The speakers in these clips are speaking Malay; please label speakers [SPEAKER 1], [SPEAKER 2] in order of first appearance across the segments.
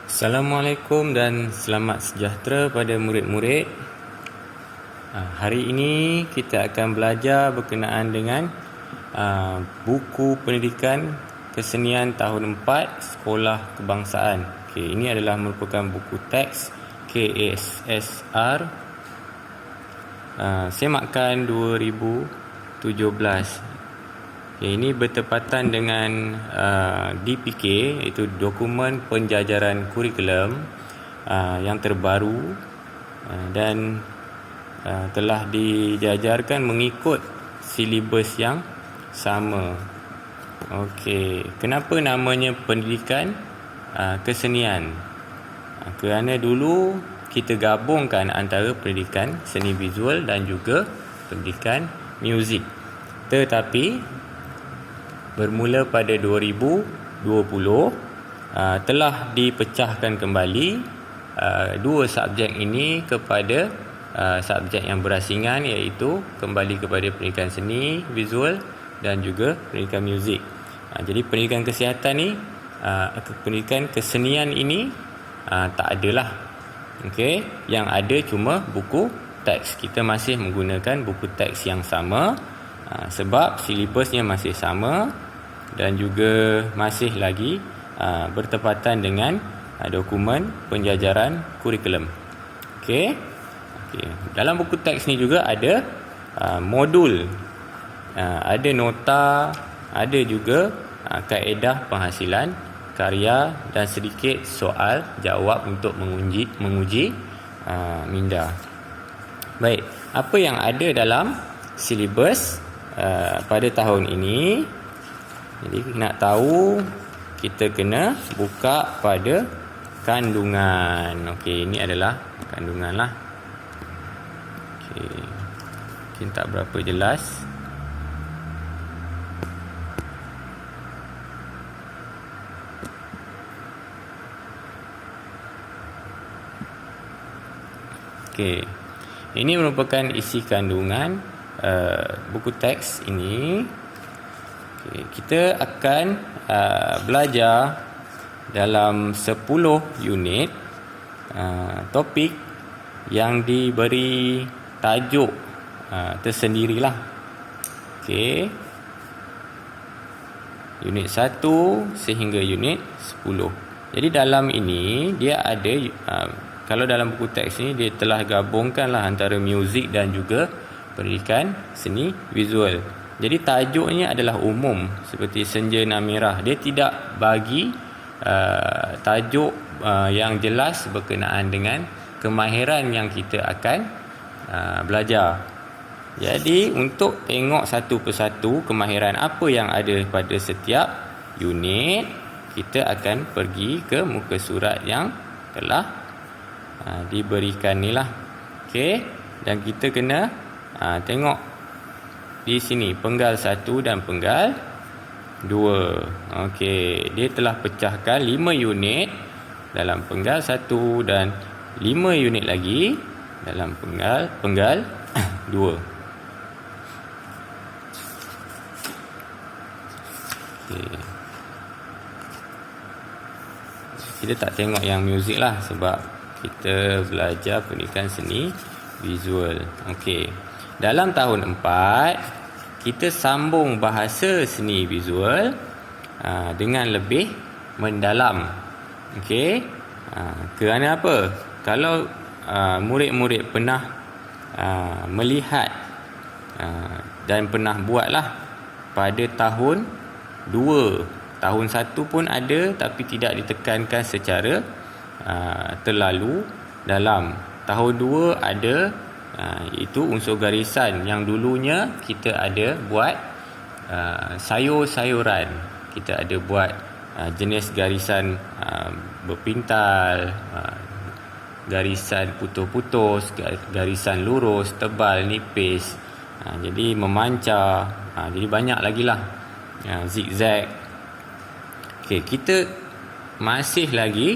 [SPEAKER 1] Assalamualaikum dan selamat sejahtera pada murid-murid. Hari ini kita akan belajar berkenaan dengan buku pendidikan kesenian tahun 4 Sekolah Kebangsaan. Ini adalah merupakan buku teks KSSR Semakan 2017. Ini bertepatan dengan DPK, iaitu Dokumen Penjajaran Kurikulum yang terbaru dan telah dijajarkan mengikut silibus yang sama. Kenapa namanya pendidikan kesenian? Kerana dulu kita gabungkan antara pendidikan seni visual dan juga pendidikan muzik. Tetapi bermula pada 2020 telah dipecahkan kembali dua subjek ini kepada subjek yang berasingan, iaitu kembali kepada pendidikan seni visual dan juga pendidikan muzik. Jadi pendidikan kesihatan ni, pendidikan kesenian ini tak adalah. Yang ada cuma buku teks. Kita masih menggunakan buku teks yang sama sebab silibusnya masih sama dan juga masih lagi bertepatan dengan dokumen penjajaran kurikulum. Dalam buku teks ni juga ada modul, ada nota, ada juga kaedah penghasilan karya dan sedikit soal jawab untuk menguji minda. Baik, apa yang ada dalam silibus pada tahun ini? Jadi nak tahu, kita kena buka pada kandungan. Ini adalah kandungan lah. Mungkin tak berapa jelas. Ini merupakan isi kandungan buku teks ini. Kita akan belajar dalam 10 unit topik yang diberi tajuk tersendirilah. Unit 1 sehingga unit 10. Jadi dalam ini dia ada, kalau dalam buku teks ni dia telah gabungkanlah antara muzik dan juga pendidikan seni visual. Jadi tajuknya adalah umum, seperti Senja Nan Merah. Dia tidak bagi tajuk yang jelas berkenaan dengan kemahiran yang kita akan belajar. Jadi untuk tengok satu persatu kemahiran apa yang ada pada setiap unit, kita akan pergi ke muka surat yang telah diberikan ni lah. Dan kita kena tengok di sini penggal 1 dan penggal 2. Dia telah pecahkan 5 unit dalam penggal 1 dan 5 unit lagi dalam penggal 2. Kita tak tengok yang muzik lah sebab kita belajar pendidikan seni visual. Dalam tahun 4 kita sambung bahasa seni visual dengan lebih mendalam. Kerana apa? Kalau murid-murid pernah melihat dan pernah buatlah pada tahun 2, tahun 1 pun ada tapi tidak ditekankan secara terlalu dalam. Tahun 2 ada, itu unsur garisan yang dulunya kita ada buat sayur-sayuran. Kita ada buat jenis garisan berpintal, garisan putus-putus, garisan lurus, tebal, nipis, jadi memancar, jadi banyak lagi lah, zigzag. Kita masih lagi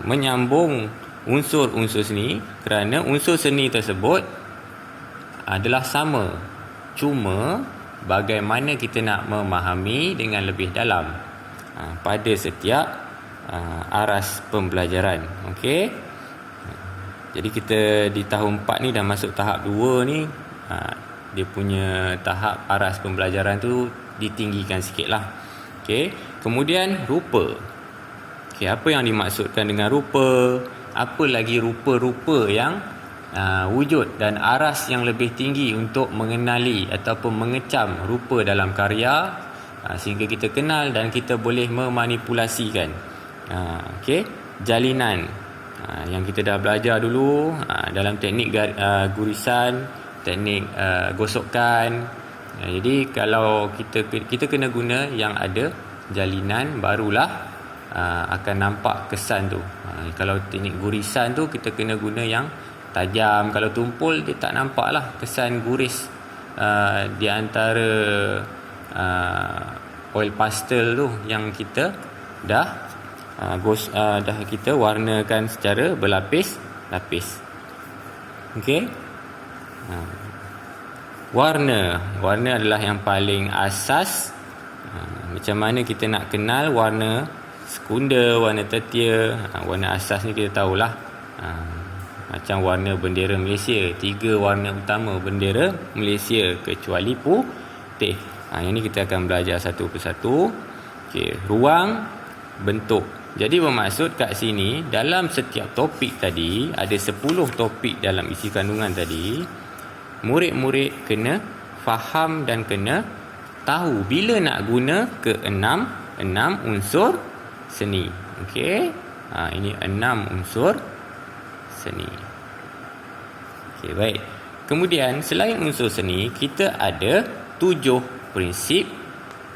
[SPEAKER 1] menyambung unsur-unsur seni, kerana unsur seni tersebut adalah sama, cuma bagaimana kita nak memahami dengan lebih dalam pada setiap aras pembelajaran. Okey. Jadi kita di tahun 4 ni dah masuk tahap 2 ni, dia punya tahap aras pembelajaran tu ditinggikan sikit lah. Okey. Kemudian rupa. Okey, apa yang dimaksudkan dengan rupa? Apa lagi rupa-rupa yang wujud dan aras yang lebih tinggi untuk mengenali ataupun mengecam rupa dalam karya, sehingga kita kenal dan kita boleh memanipulasikan. Okey, jalinan yang kita dah belajar dulu dalam teknik gurisan, teknik gosokan. Jadi kalau kita kena guna yang ada jalinan, barulah akan nampak kesan tu. Kalau teknik gurisan tu kita kena guna yang tajam. Kalau tumpul dia tak nampak lah kesan guris di antara oil pastel tu yang kita dah kita warnakan secara berlapis-lapis. Okey. Warna adalah yang paling asas. Macam mana kita nak kenal warna sekunda, warna tetia, warna asas ni kita tahulah. Macam warna bendera Malaysia, 3 warna utama bendera Malaysia kecuali putih. Yang ni kita akan belajar satu persatu. Okey, ruang, bentuk. Jadi bermaksud kat sini dalam setiap topik tadi, ada 10 topik dalam isi kandungan tadi. Murid-murid kena faham dan kena tahu bila nak guna ke 6 unsur seni. Okey. Ini 6 unsur seni. Okey, baik. Kemudian selain unsur seni, kita ada 7 prinsip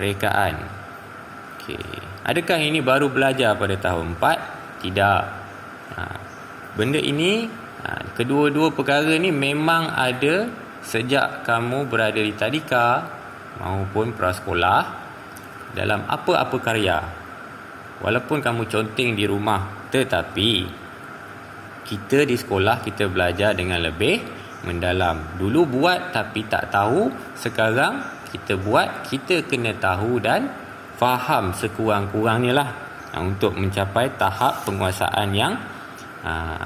[SPEAKER 1] rekaan. Okey. Adakah ini baru belajar pada tahun 4? Tidak. Benda ini, kedua-dua perkara ni memang ada sejak kamu berada di tadika maupun prasekolah dalam apa-apa karya. Walaupun kamu conteng di rumah, tetapi kita di sekolah kita belajar dengan lebih mendalam. Dulu buat tapi tak tahu, sekarang kita buat, kita kena tahu dan faham sekurang-kurangnya lah untuk mencapai tahap penguasaan yang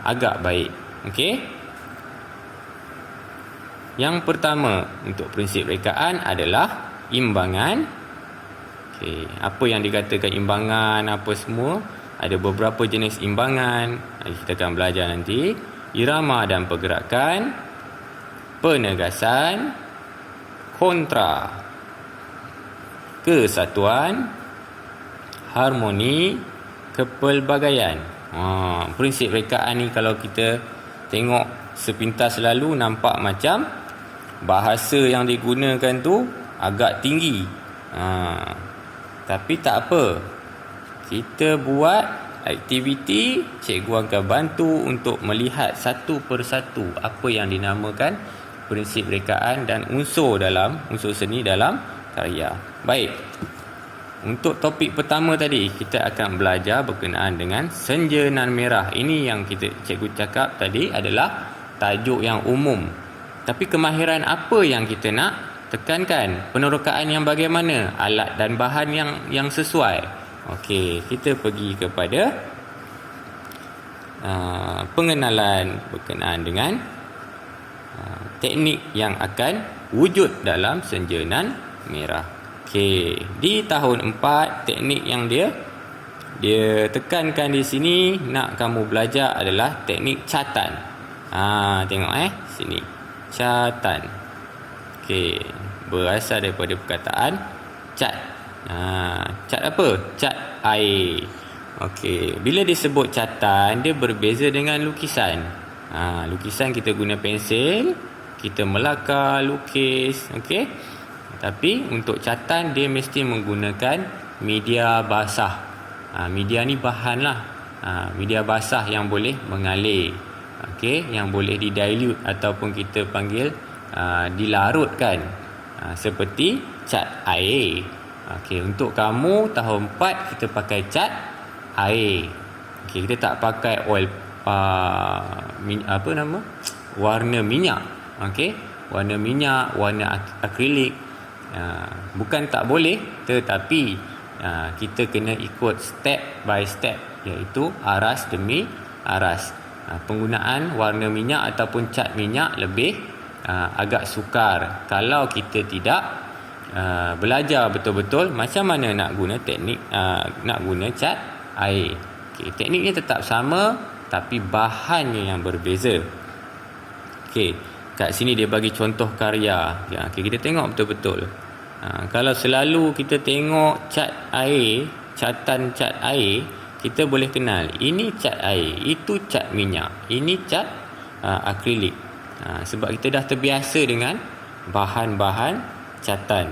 [SPEAKER 1] agak baik. Okey. Yang pertama untuk prinsip rekaan adalah imbangan. Okey, apa yang dikatakan imbangan, apa semua, ada beberapa jenis imbangan. Kita akan belajar nanti. Irama dan pergerakan, penegasan, kontra, kesatuan, harmoni, kepelbagaian. Prinsip rekaan ni kalau kita tengok sepintas lalu nampak macam bahasa yang digunakan tu agak tinggi. Tapi tak apa. Kita buat aktiviti, cikgu akan bantu untuk melihat satu persatu apa yang dinamakan prinsip rekaan dan unsur seni dalam karya. Baik. Untuk topik pertama tadi, kita akan belajar berkenaan dengan senja nan merah. Ini yang cikgu cakap tadi adalah tajuk yang umum. Tapi kemahiran apa yang kita nak tekankan? Penerokaan yang bagaimana? Alat dan bahan yang sesuai. Okey, kita pergi kepada pengenalan berkenaan dengan teknik yang akan wujud dalam senja nan merah. Okey, di tahun 4 teknik yang dia tekankan di sini nak kamu belajar adalah teknik catan. Tengok sini. Catan. Okey, berasal daripada perkataan cat. Cat apa? Cat air. Okey, bila disebut catan, dia berbeza dengan lukisan. Lukisan kita guna pensil, kita melakar, lukis, okey. Tapi untuk catan dia mesti menggunakan media basah. Media ni bahan lah. Media basah yang boleh mengalir. Okey, yang boleh didilute ataupun kita panggil dilarutkan. Seperti cat air. Okey, untuk kamu tahun 4 kita pakai cat air. Okey, kita tak pakai oil warna minyak. Okey, warna minyak, warna akrilik. Bukan tak boleh, tetapi kita kena ikut step by step, iaitu aras demi aras. Penggunaan warna minyak ataupun cat minyak lebih agak sukar kalau kita tidak belajar betul-betul macam mana nak guna teknik nak guna cat air. Tekniknya tetap sama tapi bahannya yang berbeza. Kat sini dia bagi contoh karya. Kita tengok betul-betul. Kalau selalu kita tengok cat air, catan cat air, kita boleh kenal ini cat air, itu cat minyak, ini cat akrilik. Sebab kita dah terbiasa dengan bahan-bahan catan.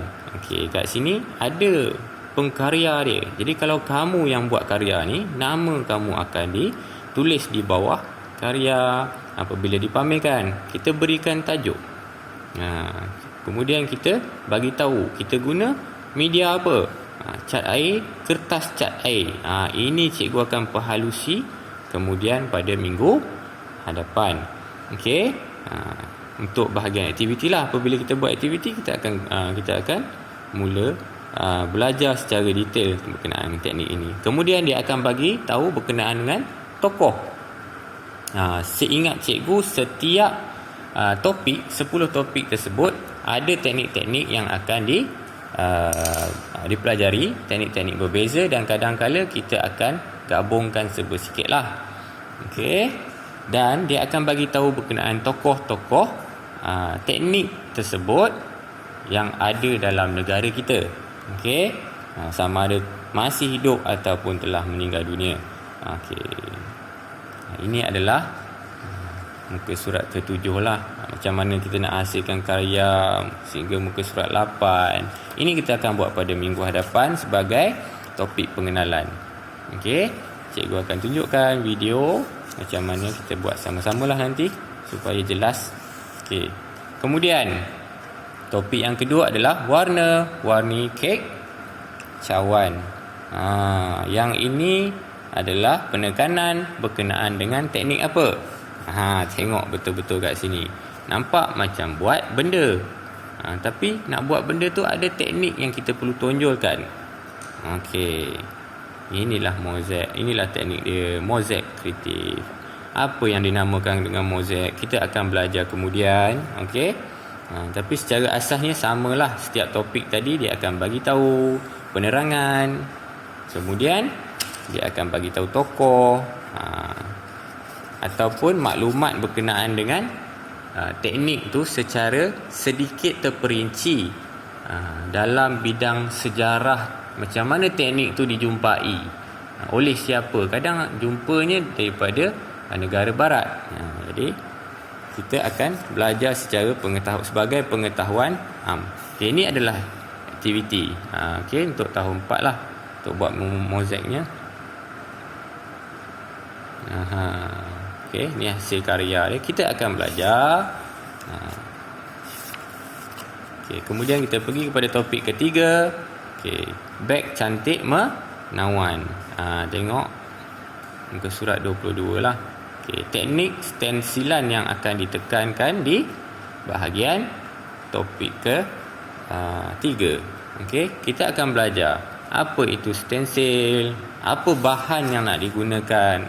[SPEAKER 1] Kat sini ada pengkarya dia. Jadi kalau kamu yang buat karya ni, nama kamu akan ditulis di bawah karya. Apabila dipamerkan, kita berikan tajuk. Kemudian kita bagi tahu kita guna media apa. Cat air, kertas cat air. Ini cikgu akan perhalusi kemudian pada minggu hadapan. Untuk bahagian aktiviti lah. Apabila kita buat aktiviti, kita akan mula belajar secara detail berkenaan dengan teknik ini. Kemudian dia akan bagi tahu berkenaan dengan tokoh. Seingat cikgu, setiap topik, 10 topik tersebut ada teknik-teknik yang akan dipelajari, teknik-teknik berbeza, dan kadang-kala kita akan gabungkan serba-sikit lah. Dan dia akan bagi tahu berkenaan tokoh-tokoh teknik tersebut yang ada dalam negara kita. Sama ada masih hidup ataupun telah meninggal dunia. Ini adalah muka surat ke-7 lah. Macam mana kita nak hasilkan karya sehingga muka surat 8. Ini kita akan buat pada minggu hadapan sebagai topik pengenalan. Cikgu akan tunjukkan video macam mana kita buat sama-sama lah nanti supaya jelas. Kemudian topik yang kedua adalah warna-warni kek cawan. Yang ini adalah penekanan berkenaan dengan teknik apa. Tengok betul-betul kat sini. Nampak macam buat benda. Tapi nak buat benda tu ada teknik yang kita perlu tonjolkan. Inilah mozaik. Inilah teknik dia, mozaik kreatif. Apa yang dinamakan dengan mozaik kita akan belajar kemudian. Tapi secara asasnya samalah. Setiap topik tadi dia akan bagi tahu penerangan. Kemudian dia akan bagi tahu tokoh ataupun maklumat berkenaan dengan teknik tu secara sedikit terperinci dalam bidang sejarah. Macam mana teknik tu dijumpai, oleh siapa. Kadang jumpanya daripada negara barat. Jadi kita akan belajar secara sebagai pengetahuan am. Ini adalah aktiviti untuk tahun 4 lah, untuk buat mozaiknya. Ni hasil karya dia. Kita akan belajar. Kemudian kita pergi kepada topik ketiga. Beg cantik menawan. Tengok muka surat 22 lah. Teknik stensilan yang akan ditekankan di bahagian topik ke-3. Kita akan belajar apa itu stensil, apa bahan yang nak digunakan.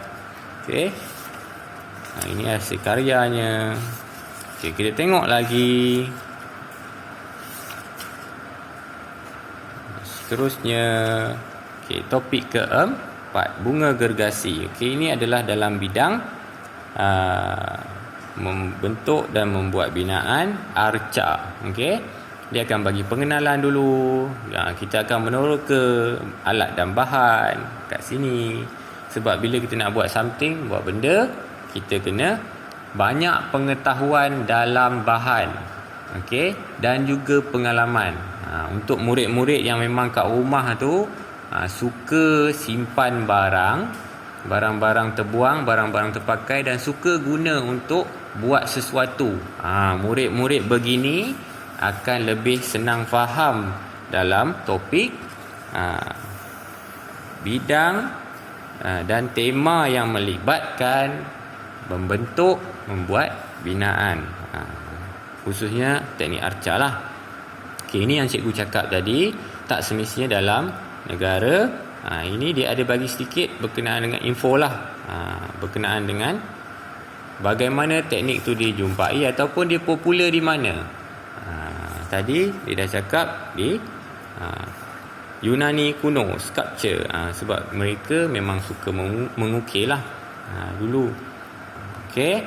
[SPEAKER 1] Ini hasil karyanya. Kita tengok lagi. Seterusnya, topik ke-4, bunga gergasi. Ini adalah dalam bidang membentuk dan membuat binaan arca. Dia akan bagi pengenalan dulu. Kita akan menurut ke alat dan bahan kat sini. Sebab bila kita nak buat something, buat benda, kita kena banyak pengetahuan dalam bahan. Dan juga pengalaman. Untuk murid-murid yang memang kat rumah tu suka simpan barang-barang terbuang, barang-barang terpakai, dan suka guna untuk buat sesuatu. Murid-murid begini akan lebih senang faham dalam topik bidang dan tema yang melibatkan membentuk, membuat binaan, khususnya teknik arca lah. Ini yang cikgu cakap tadi, tak semestinya dalam negara. Ini dia ada bagi sedikit berkenaan dengan info lah, berkenaan dengan bagaimana teknik tu dijumpai ataupun dia popular di mana. Tadi dia dah cakap di Yunani kuno, sculpture, sebab mereka memang suka mengukir lah dulu. Okey,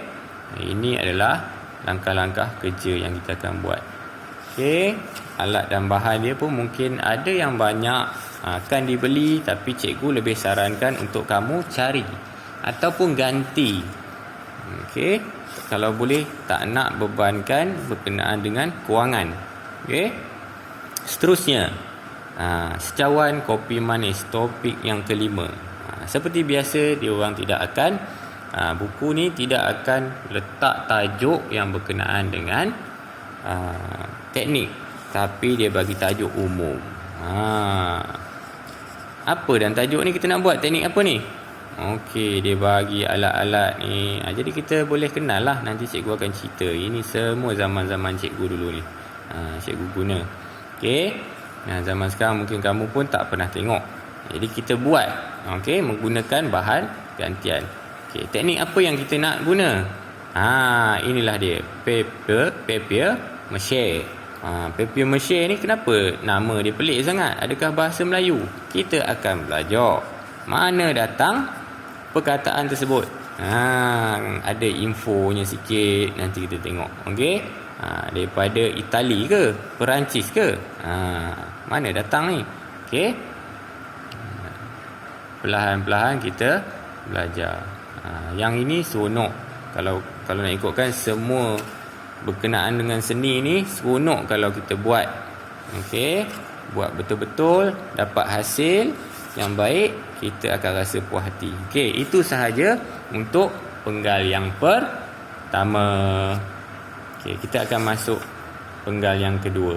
[SPEAKER 1] ini adalah langkah-langkah kerja yang kita akan buat. Okey, alat dan bahan dia pun mungkin ada yang banyak akan dibeli, tapi cikgu lebih sarankan untuk kamu cari ataupun ganti. Okey, kalau boleh tak nak bebankan berkenaan dengan kewangan. Okey, seterusnya secawan kopi manis, topik yang kelima. Seperti biasa, dia orang tidak akan buku ni tidak akan letak tajuk yang berkenaan dengan teknik, tapi dia bagi tajuk umum. Apa dan tajuk ni kita nak buat teknik apa ni? Okey, dia bagi alat-alat ni. Jadi kita boleh kenal lah. Nanti cikgu akan cerita. Ini semua zaman-zaman cikgu dulu ni, cikgu guna. Okey, zaman sekarang mungkin kamu pun tak pernah tengok. Jadi kita buat, okey, menggunakan bahan gantian. Okey, teknik apa yang kita nak guna? Inilah dia, papier mache. Papier mache ni kenapa nama dia pelik sangat? Adakah bahasa Melayu? Kita akan belajar mana datang perkataan tersebut. Ada infonya sikit, nanti kita tengok. Okey, daripada Itali ke Perancis ke, mana datang ni? Okey, perlahan-perlahan kita belajar. Yang ini seronok. Kalau nak ikutkan semua berkenaan dengan seni ni, seronok kalau kita buat. Okey, buat betul-betul, dapat hasil yang baik, kita akan rasa puas hati. Okey, itu sahaja untuk penggal yang pertama. Okey, kita akan masuk penggal yang kedua.